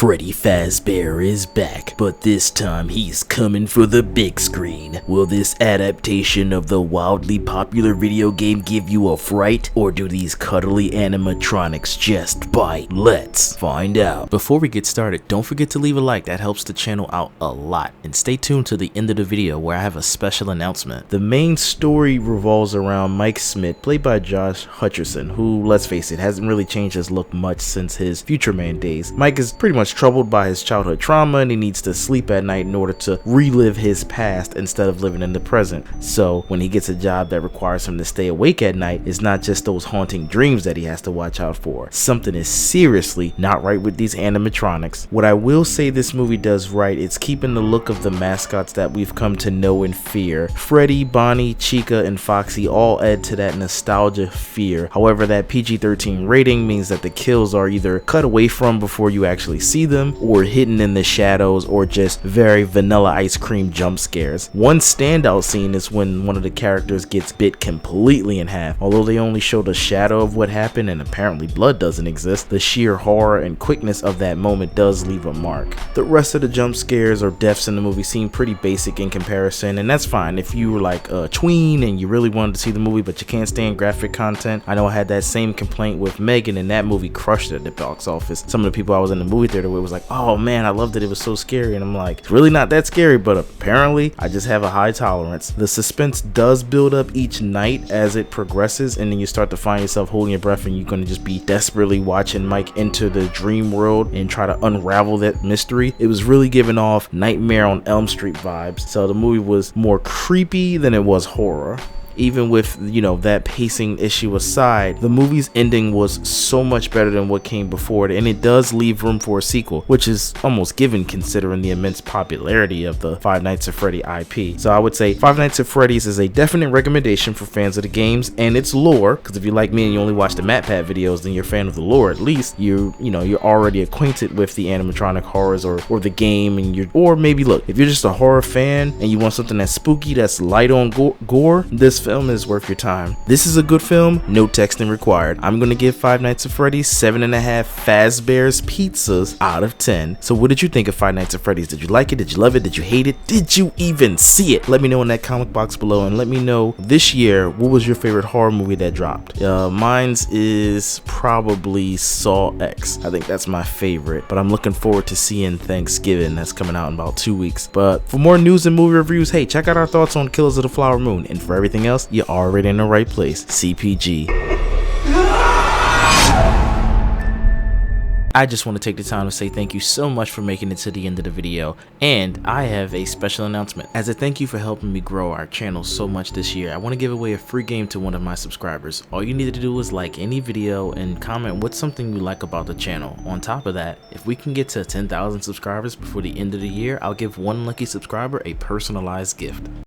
Freddy Fazbear is back, but this time he's coming for the big screen. Will this adaptation of the wildly popular video game give you a fright, or do these cuddly animatronics just bite? Let's find out. Before we get started, don't forget to leave a like, that helps the channel out a lot. And stay tuned to the end of the video where I have a special announcement. The main story revolves around Mike Smith, played by Josh Hutcherson, who, let's face it, hasn't really changed his look much since his Future Man days. Mike is pretty much troubled by his childhood trauma, and he needs to sleep at night in order to relive his past instead of living in the present. So when he gets a job that requires him to stay awake at night, it's not just those haunting dreams that he has to watch out for. Something is seriously not right with these animatronics. What I will say this movie does right, it's keeping the look of the mascots that we've come to know and fear. Freddy, Bonnie, Chica, and Foxy all add to that nostalgia fear. However, that PG-13 rating means that the kills are either cut away from before you actually see them, or hidden in the shadows, or just very vanilla ice cream jump scares. One standout scene is when one of the characters gets bit completely in half. Although they only showed a shadow of what happened and apparently blood doesn't exist, the sheer horror and quickness of that moment does leave a mark. The rest of the jump scares or deaths in the movie seem pretty basic in comparison, and that's fine if you were like a tween and you really wanted to see the movie but you can't stand graphic content. I know I had that same complaint with Megan, and that movie crushed it at the box office. Some of the people I was in the movie theater with was like, oh man, I loved it, it was so scary, and I'm like, it's really not that scary, but apparently I just have a high tolerance. The suspense does build up each night as it progresses, and then you start to find yourself holding your breath, and you're going to just be desperately watching Mike enter the dream world and try to unravel that mystery. It was really giving off Nightmare on Elm Street vibes, so the movie was more creepy than it was horror. Even with, you know, that pacing issue aside, the movie's ending was so much better than what came before it, and it does leave room for a sequel, which is almost given considering the immense popularity of the Five Nights at Freddy IP. So I would say Five Nights at Freddy's is a definite recommendation for fans of the games and its lore, because if you're like me and you only watch the MatPat videos, then you're a fan of the lore. At least you're already acquainted with the animatronic horrors or the game, and or maybe look, if you're just a horror fan and you want something that's spooky, that's light on gore, this film is worth your time. This is a good film, no texting required. I'm gonna give Five Nights at Freddy's 7.5 Fazbear's pizzas out of 10. So what did you think of Five Nights at Freddy's? Did you like it? Did you love it? Did you hate it? Did you even see it? Let me know in that comment box below, and let me know this year, what was your favorite horror movie that dropped? Mine's is probably Saw X. I think that's my favorite, but I'm looking forward to seeing Thanksgiving. That's coming out in about 2 weeks. But for more news and movie reviews, hey, check out our thoughts on Killers of the Flower Moon, and for everything else, you're already in the right place. CPG. I just want to take the time to say thank you so much for making it to the end of the video, and I have a special announcement. As a thank you for helping me grow our channel so much this year, I want to give away a free game to one of my subscribers. All you need to do is like any video and comment what's something you like about the channel. On top of that, if we can get to 10,000 subscribers before the end of the year, I'll give one lucky subscriber a personalized gift.